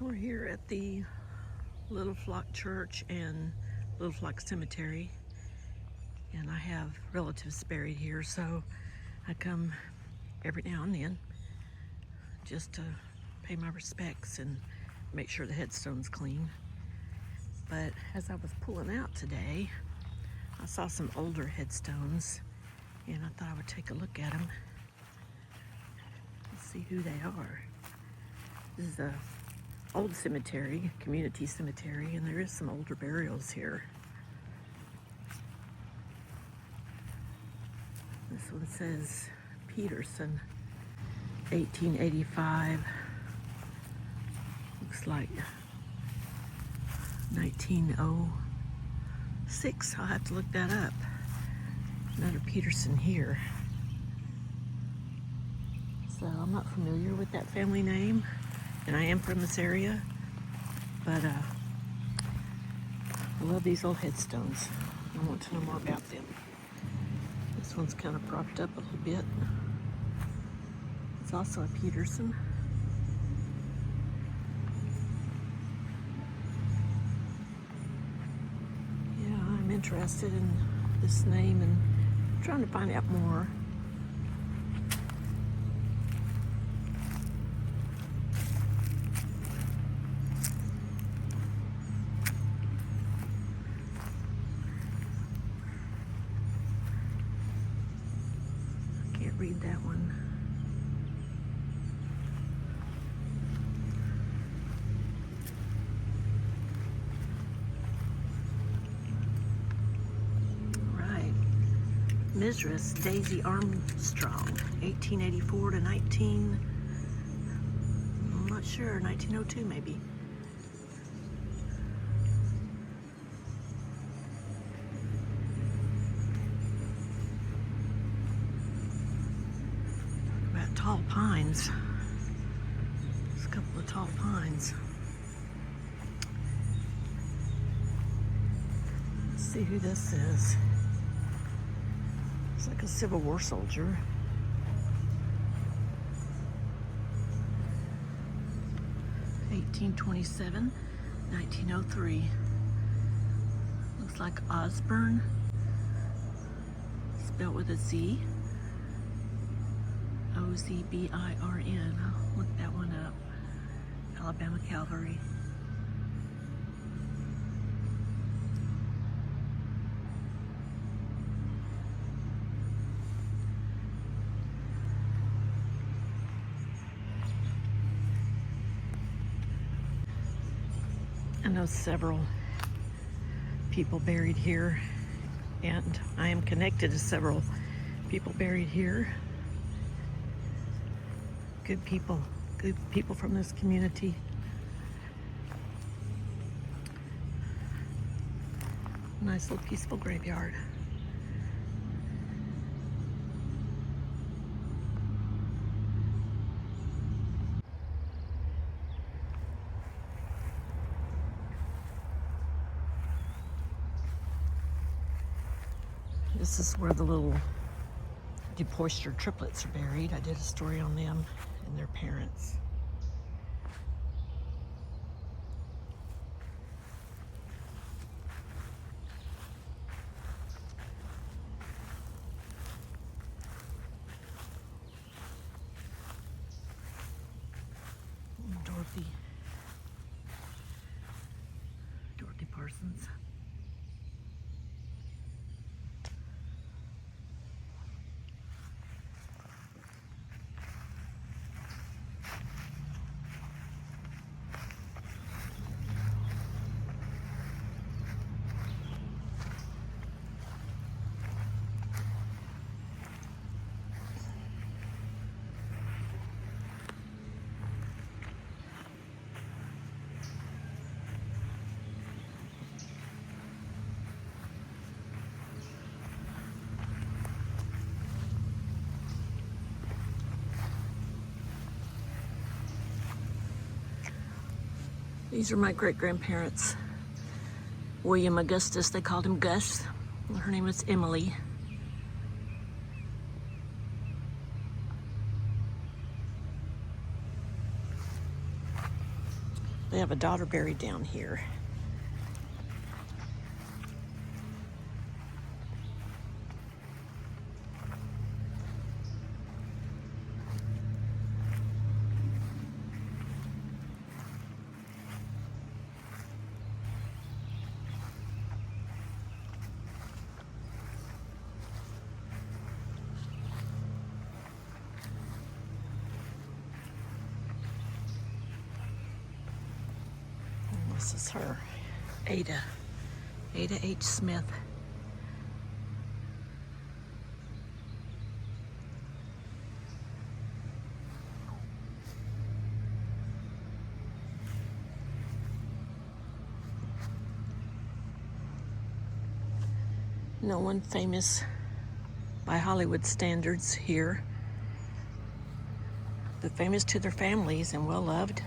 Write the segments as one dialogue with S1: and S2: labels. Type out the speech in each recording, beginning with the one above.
S1: We're here at the Little Flock Church and Little Flock Cemetery, and I have relatives buried here, so I come every now and then just to pay my respects and make sure the headstone's clean. But as I was pulling out today, I saw some older headstones, and I thought I would take a look at them and see who they are. This is a old cemetery, community cemetery, and there is some older burials here. This one says Peterson, 1885. Looks like 1906. I'll have to look that up. Another Peterson here. So I'm not familiar with that family name, and I am from this area, but I love these old headstones. I want to know more about them. This one's kind of propped up a little bit. It's also a Peterson. Yeah, I'm interested in this name and trying to find out more. Read that one. All right. Mrs. Daisy Armstrong, 1884 to I'm not sure, 1902 maybe. Tall pines. There's a couple of tall pines. Let's see who this is. It's like a Civil War soldier. (1827, 1903). Looks like Osborne, spelled with a Z. Ozbirn. I'll look that one up. Alabama Cavalry. I know several people buried here, and I am connected to several people buried here. Good people from this community. Nice little peaceful graveyard. This is where the little DePoyster triplets are buried. I did a story on them and their parents. Dorothy Parsons. These are my great-grandparents. William Augustus, they called him Gus. Her name was Emily. They have a daughter buried down here. And this is her, Ada H. Smith. No one famous by Hollywood standards here, but famous to their families and well loved.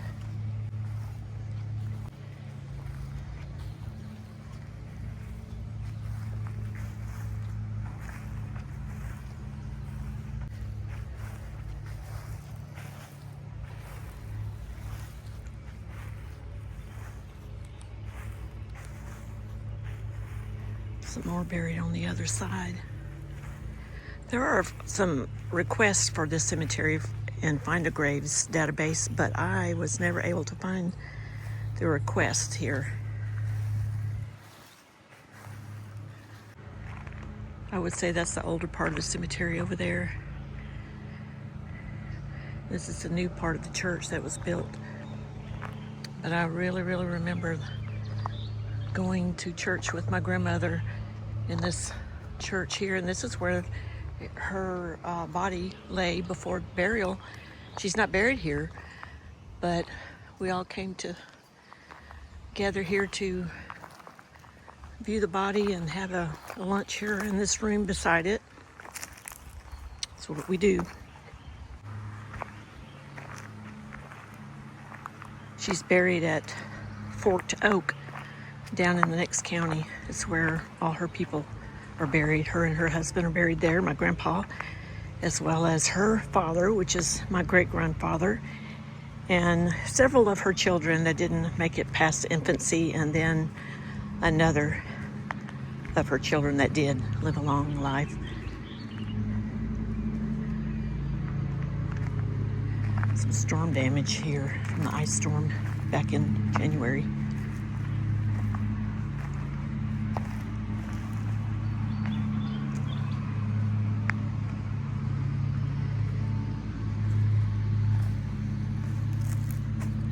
S1: Some more buried on the other side. There are some requests for this cemetery in Find a Graves database, but I was never able to find the request here. I would say that's the older part of the cemetery over there. This is the new part of the church that was built. But I really remember going to church with my grandmother in this church here, and this is where her body lay before burial. She's not buried here, but we all came together here to view the body and have a lunch here in this room beside it. That's what we do. She's buried at Forked Oak down in the next county. It's where all her people are buried. Her and her husband are buried there, my grandpa, as well as her father, which is my great-grandfather, and several of her children that didn't make it past infancy, and then another of her children that did live a long life. Some storm damage here from the ice storm back in January.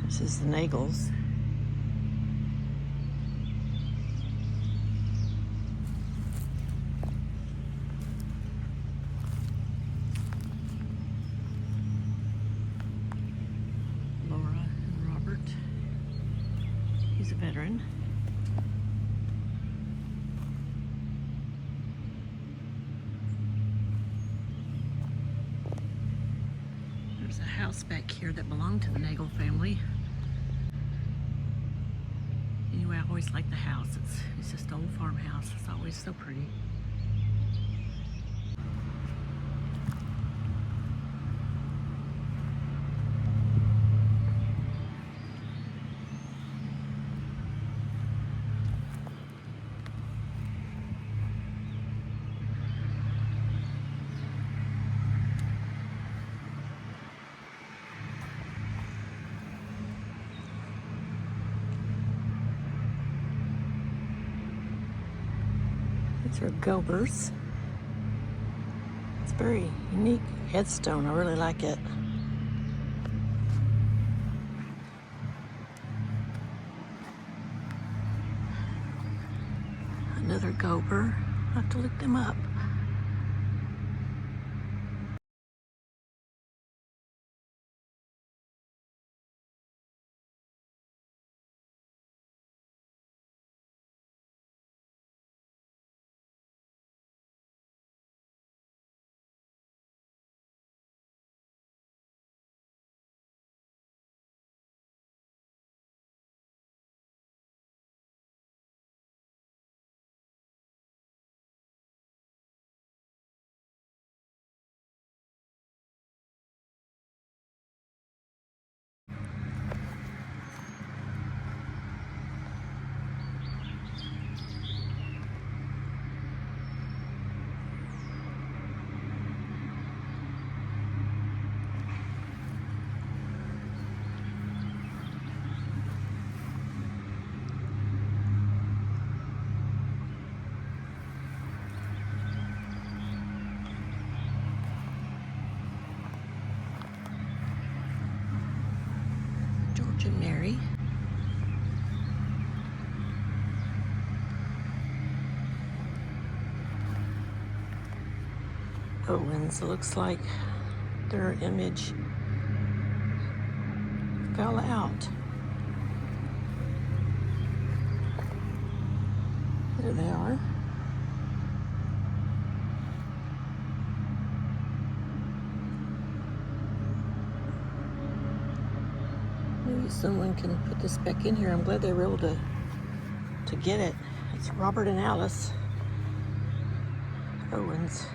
S1: This is the Nagels. Laura and Robert. He's a veteran. There's a house back here that belonged to the Nagel family. Anyway, I always like the house. It's just an old farmhouse. It's always so pretty. These are Gobers. It's a very unique headstone. I really like it. Another Gober. I'll have to look them up. Virgin Mary. Owens, it looks like their image fell out. There they are. Maybe someone can put this back in here. I'm glad they were able to get it. It's Robert and Alice Owens.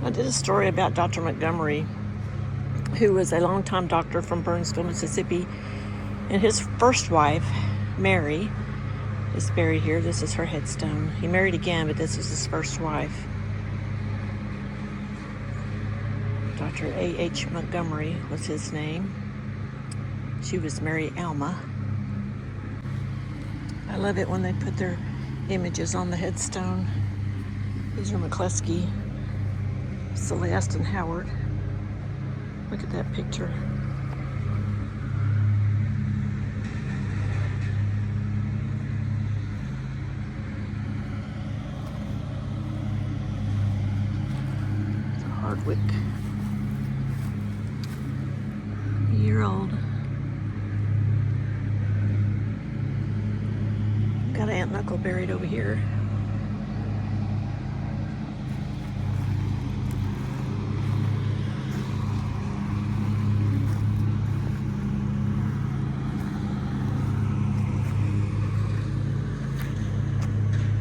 S1: I did a story about Dr. Montgomery, who was a longtime doctor from Burnsville, Mississippi, and his first wife, Mary, is buried here. This is her headstone. He married again, but this was his first wife. Dr. A.H. Montgomery was his name. She was Mary Alma. I love it when they put their images on the headstone. These are McCleskey, Celeste, and Howard. Look at that picture. It's a Hardwick. A year old. Got an aunt and uncle buried over here.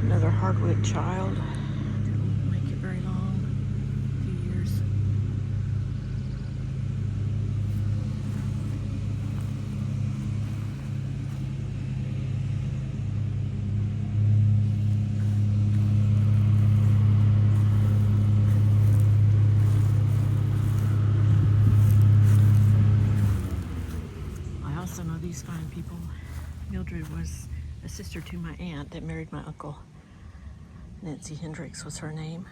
S1: Another Hardwick child. Didn't make it very long. A few years. I also know these fine people. Mildred was a sister to my aunt that married my uncle. Nancy Hendricks was her name.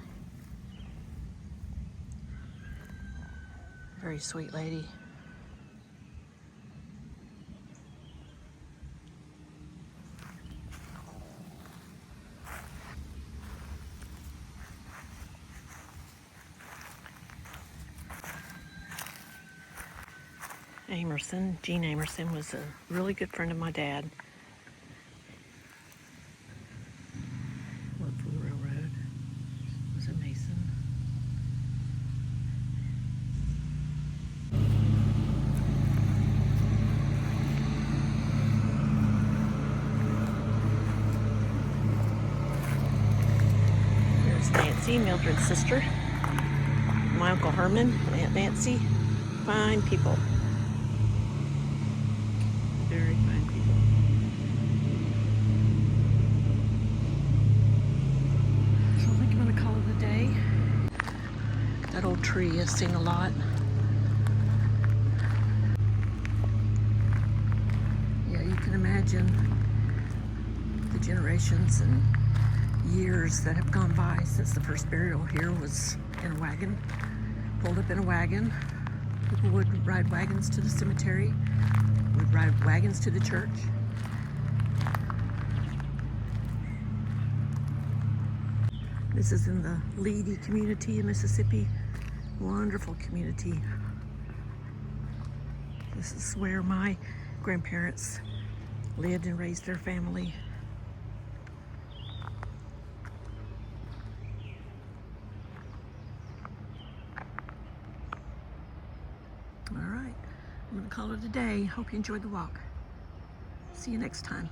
S1: Very sweet lady. Amerson, Jean Amerson, was a really good friend of my dad. Worked for the railroad. Was a mason. Here's Nancy, Mildred's sister. My Uncle Herman, Aunt Nancy. Fine people. Very fine people. So I think I'm gonna call it a day. That old tree I've seen a lot. Yeah, you can imagine the generations and years that have gone by since the first burial here was in a wagon, pulled up in a wagon. People would ride wagons to the cemetery, would ride wagons to the church. This is in the Leedy community in Mississippi. Wonderful community. This is where my grandparents lived and raised their family. All right, I'm gonna call it a day. Hope you enjoyed the walk. See you next time.